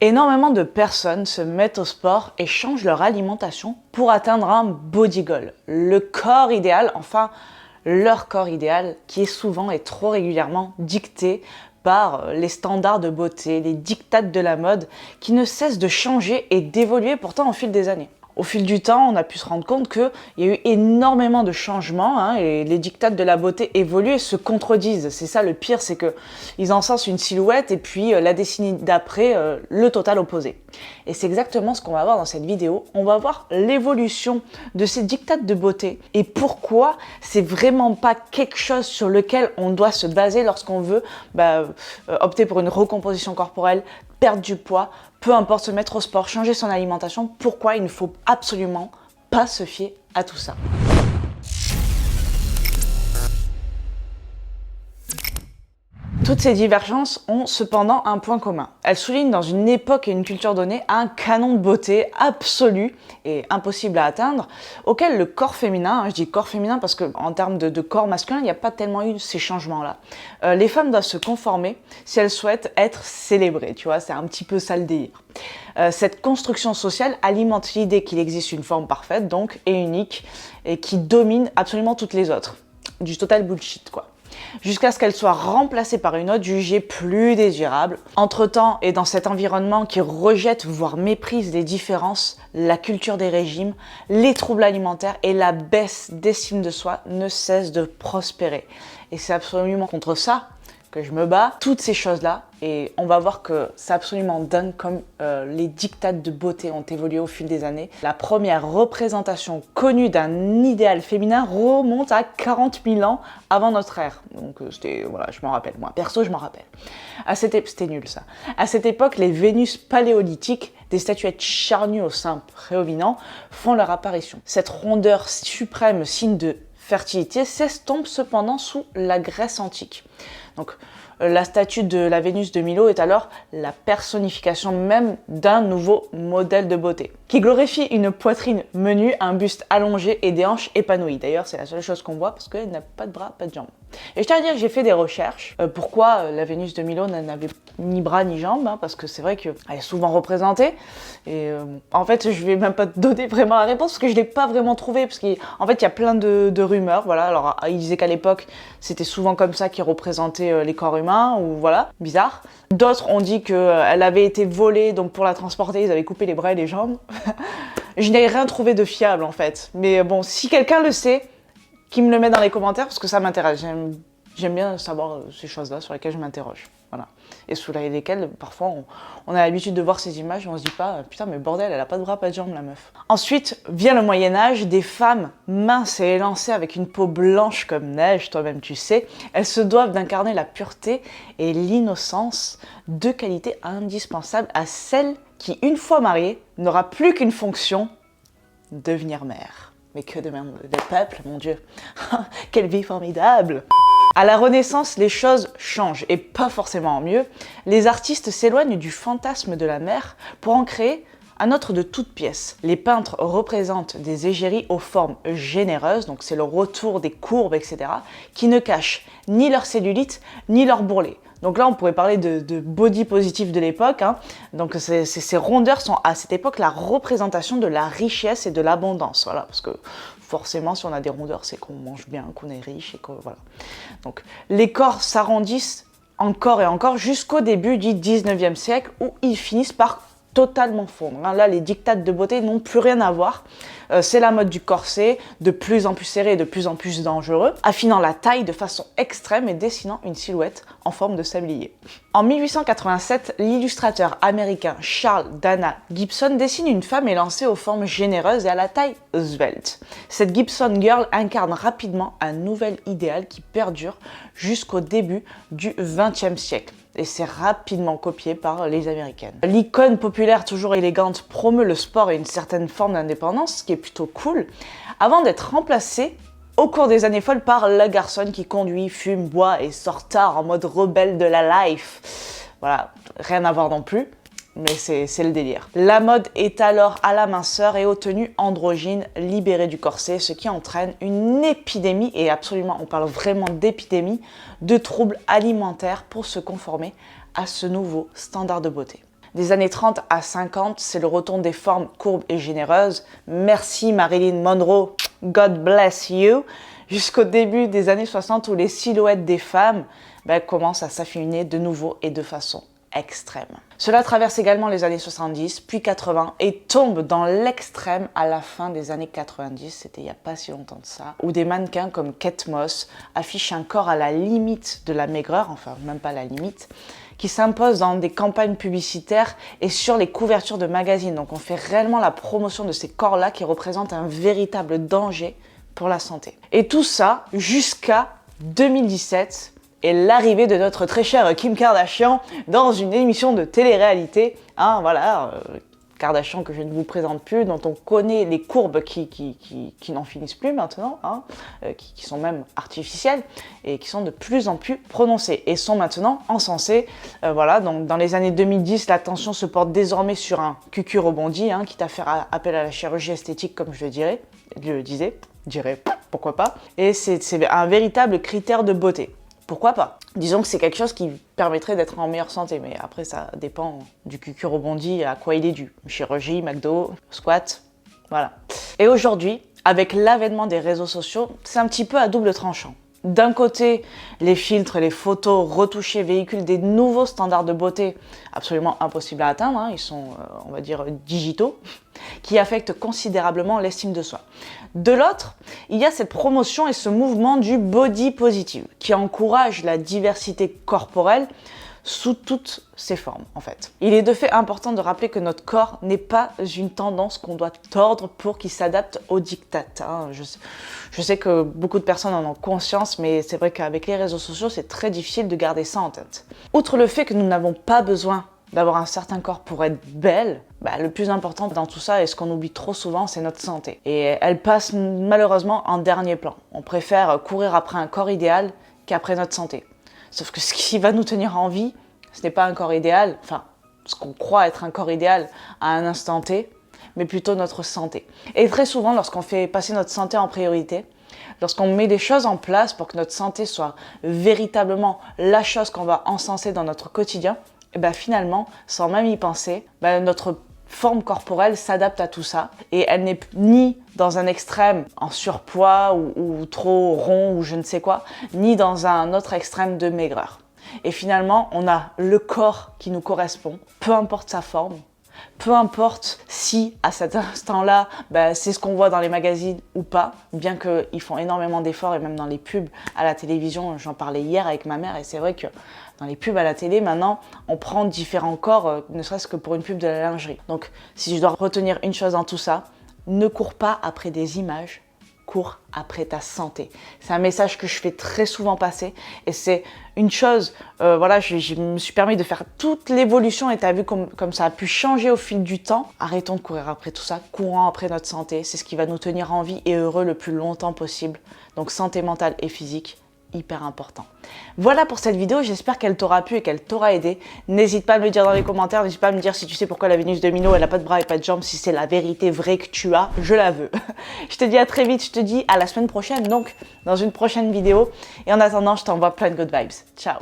Énormément de personnes se mettent au sport et changent leur alimentation pour atteindre un body goal, le corps idéal, enfin leur corps idéal qui est souvent et trop régulièrement dicté par les standards de beauté, les diktats de la mode qui ne cessent de changer et d'évoluer pourtant au fil des années. Au fil du temps, on a pu se rendre compte qu'il y a eu énormément de changements et les diktats de la beauté évoluent et se contredisent. C'est ça le pire, c'est qu'ils encensent une silhouette et puis la décennie d'après, le total opposé. Et c'est exactement ce qu'on va voir dans cette vidéo. On va voir l'évolution de ces diktats de beauté et pourquoi c'est vraiment pas quelque chose sur lequel on doit se baser lorsqu'on veut opter pour une recomposition corporelle, perdre du poids, peu importe, se mettre au sport, changer son alimentation, pourquoi il ne faut absolument pas se fier à tout ça. Toutes ces divergences ont cependant un point commun. Elles soulignent dans une époque et une culture donnée un canon de beauté absolu et impossible à atteindre, auquel le corps féminin, je dis corps féminin parce qu'en termes de corps masculin, il n'y a pas tellement eu ces changements-là. Les femmes doivent se conformer si elles souhaitent être célébrées, tu vois, c'est un petit peu ça le délire. Cette construction sociale alimente l'idée qu'il existe une forme parfaite, donc, et unique, et qui domine absolument toutes les autres. Du total bullshit, quoi. Jusqu'à ce qu'elle soit remplacée par une autre jugée plus désirable. Entre-temps, et dans cet environnement qui rejette, voire méprise les différences, la culture des régimes, les troubles alimentaires et la baisse d'estime de soi ne cessent de prospérer. Et c'est absolument contre ça que je me bats, toutes ces choses-là, et on va voir que c'est absolument dingue comme les diktats de beauté ont évolué au fil des années. La première représentation connue d'un idéal féminin remonte à 40 000 ans avant notre ère. Donc c'était, voilà, je m'en rappelle, moi perso je m'en rappelle. C'était nul ça. À cette époque, les Vénus paléolithiques, des statuettes charnues au sein prédominant, font leur apparition. Cette rondeur suprême, signe de fertilité, s'estompe cependant sous la Grèce antique. Donc, la statue de la Vénus de Milo est alors la personnification même d'un nouveau modèle de beauté, qui glorifie une poitrine menue, un buste allongé et des hanches épanouies. D'ailleurs, c'est la seule chose qu'on voit parce qu'elle n'a pas de bras, pas de jambes. Et je tiens à dire que j'ai fait des recherches. Pourquoi la Vénus de Milo n'avait ni bras ni jambes, parce que c'est vrai qu'elle est souvent représentée. Et en fait, je vais même pas te donner vraiment la réponse parce que je l'ai pas vraiment trouvée. Parce qu'en fait, il y a plein de rumeurs. Voilà. Alors, ils disaient qu'à l'époque, c'était souvent comme ça qu'ils représentaient les corps humains, ou voilà, bizarre. D'autres ont dit qu'elle avait été volée, donc pour la transporter, ils avaient coupé les bras et les jambes. Je n'ai rien trouvé de fiable en fait. Mais bon, si quelqu'un le sait, qu'il me le met dans les commentaires parce que ça m'intéresse. J'aime bien savoir ces choses-là sur lesquelles je m'interroge. Voilà. Et sous lesquelles, parfois, on a l'habitude de voir ces images et on se dit pas « Putain, mais bordel, elle a pas de bras, pas de jambes, la meuf. » Ensuite, vient le Moyen-Âge, des femmes minces et élancées avec une peau blanche comme neige, toi-même tu sais. Elles se doivent d'incarner la pureté et l'innocence, deux qualités indispensables à celle qui, une fois mariée, n'aura plus qu'une fonction, devenir mère. Mais que de peuple, mon Dieu. Quelle vie formidable! À la Renaissance, les choses changent, et pas forcément en mieux. Les artistes s'éloignent du fantasme de la mère pour en créer un autre de toutes pièces. Les peintres représentent des égéries aux formes généreuses, donc c'est le retour des courbes, etc., qui ne cachent ni leur cellulite, ni leur bourrelet. Donc là, on pourrait parler de body positif de l'époque. Donc ces rondeurs sont à cette époque la représentation de la richesse et de l'abondance. Voilà, parce que forcément, si on a des rondeurs, c'est qu'on mange bien, qu'on est riche et que voilà. Donc les corps s'arrondissent encore et encore jusqu'au début du 19e siècle où ils finissent par totalement fondre. Là, les diktats de beauté n'ont plus rien à voir. C'est la mode du corset, de plus en plus serré et de plus en plus dangereux, affinant la taille de façon extrême et dessinant une silhouette en forme de sablier. En 1887, l'illustrateur américain Charles Dana Gibson dessine une femme élancée aux formes généreuses et à la taille svelte. Cette Gibson Girl incarne rapidement un nouvel idéal qui perdure jusqu'au début du XXe siècle. Et c'est rapidement copié par les Américaines. L'icône populaire toujours élégante promeut le sport et une certaine forme d'indépendance, ce qui est plutôt cool, avant d'être remplacée au cours des années folles par la garçonne qui conduit, fume, boit et sort tard en mode rebelle de la life. Voilà, rien à voir non plus. Mais c'est le délire. La mode est alors à la minceur et aux tenues androgynes libérées du corset, ce qui entraîne une épidémie, et absolument, on parle vraiment d'épidémie, de troubles alimentaires pour se conformer à ce nouveau standard de beauté. Des années 30 à 50, c'est le retour des formes courbes et généreuses. Merci Marilyn Monroe, God bless you. Jusqu'au début des années 60 où les silhouettes des femmes commencent à s'affiner de nouveau et de façon extrême. Cela traverse également les années 70, puis 80 et tombe dans l'extrême à la fin des années 90, c'était il n'y a pas si longtemps de ça, où des mannequins comme Kate Moss affichent un corps à la limite de la maigreur, enfin même pas la limite, qui s'impose dans des campagnes publicitaires et sur les couvertures de magazines. Donc on fait réellement la promotion de ces corps-là qui représentent un véritable danger pour la santé. Et tout ça jusqu'à 2017 et l'arrivée de notre très chère Kim Kardashian dans une émission de télé-réalité. Kardashian que je ne vous présente plus, dont on connaît les courbes qui n'en finissent plus maintenant, qui sont même artificielles et qui sont de plus en plus prononcées et sont maintenant encensées. Donc dans les années 2010, l'attention se porte désormais sur un cucu rebondi, quitte à faire appel à la chirurgie esthétique comme je le disais, pourquoi pas. Et c'est un véritable critère de beauté. Pourquoi pas? Disons que c'est quelque chose qui permettrait d'être en meilleure santé, mais après ça dépend du cucu rebondi à quoi il est dû. Chirurgie, McDo, squat, voilà. Et aujourd'hui, avec l'avènement des réseaux sociaux, c'est un petit peu à double tranchant. D'un côté, les filtres, les photos retouchées véhiculent des nouveaux standards de beauté absolument impossibles à atteindre, ils sont, on va dire, digitaux, qui affectent considérablement l'estime de soi. De l'autre, il y a cette promotion et ce mouvement du body positive, qui encourage la diversité corporelle sous toutes ses formes, en fait. Il est de fait important de rappeler que notre corps n'est pas une tendance qu'on doit tordre pour qu'il s'adapte aux diktats. Je sais que beaucoup de personnes en ont conscience, mais c'est vrai qu'avec les réseaux sociaux, c'est très difficile de garder ça en tête. Outre le fait que nous n'avons pas besoin d'avoir un certain corps pour être belle, le plus important dans tout ça, et ce qu'on oublie trop souvent, c'est notre santé. Et elle passe malheureusement en dernier plan. On préfère courir après un corps idéal qu'après notre santé. Sauf que ce qui va nous tenir en vie, ce n'est pas un corps idéal, enfin, ce qu'on croit être un corps idéal à un instant T, mais plutôt notre santé. Et très souvent, lorsqu'on fait passer notre santé en priorité, lorsqu'on met des choses en place pour que notre santé soit véritablement la chose qu'on va encenser dans notre quotidien, finalement, sans même y penser, notre forme corporelle s'adapte à tout ça et elle n'est ni dans un extrême en surpoids ou trop rond ou je ne sais quoi, ni dans un autre extrême de maigreur. Et finalement, on a le corps qui nous correspond, peu importe sa forme, peu importe si à cet instant-là, c'est ce qu'on voit dans les magazines ou pas, bien qu'ils font énormément d'efforts et même dans les pubs à la télévision, j'en parlais hier avec ma mère et c'est vrai que dans les pubs à la télé, maintenant, on prend différents corps, ne serait-ce que pour une pub de la lingerie. Donc, si je dois retenir une chose dans tout ça, ne cours pas après des images, cours après ta santé. C'est un message que je fais très souvent passer et c'est une chose, je me suis permis de faire toute l'évolution et tu as vu comme ça a pu changer au fil du temps. Arrêtons de courir après tout ça, courons après notre santé, c'est ce qui va nous tenir en vie et heureux le plus longtemps possible. Donc santé mentale et physique, hyper important. Voilà pour cette vidéo, j'espère qu'elle t'aura plu et qu'elle t'aura aidé. N'hésite pas à me le dire dans les commentaires, n'hésite pas à me dire si tu sais pourquoi la Vénus de Milo elle a pas de bras et pas de jambes, si c'est la vérité vraie que tu as, je la veux. Je te dis à très vite, je te dis à la semaine prochaine, donc dans une prochaine vidéo. Et en attendant, je t'envoie plein de good vibes. Ciao.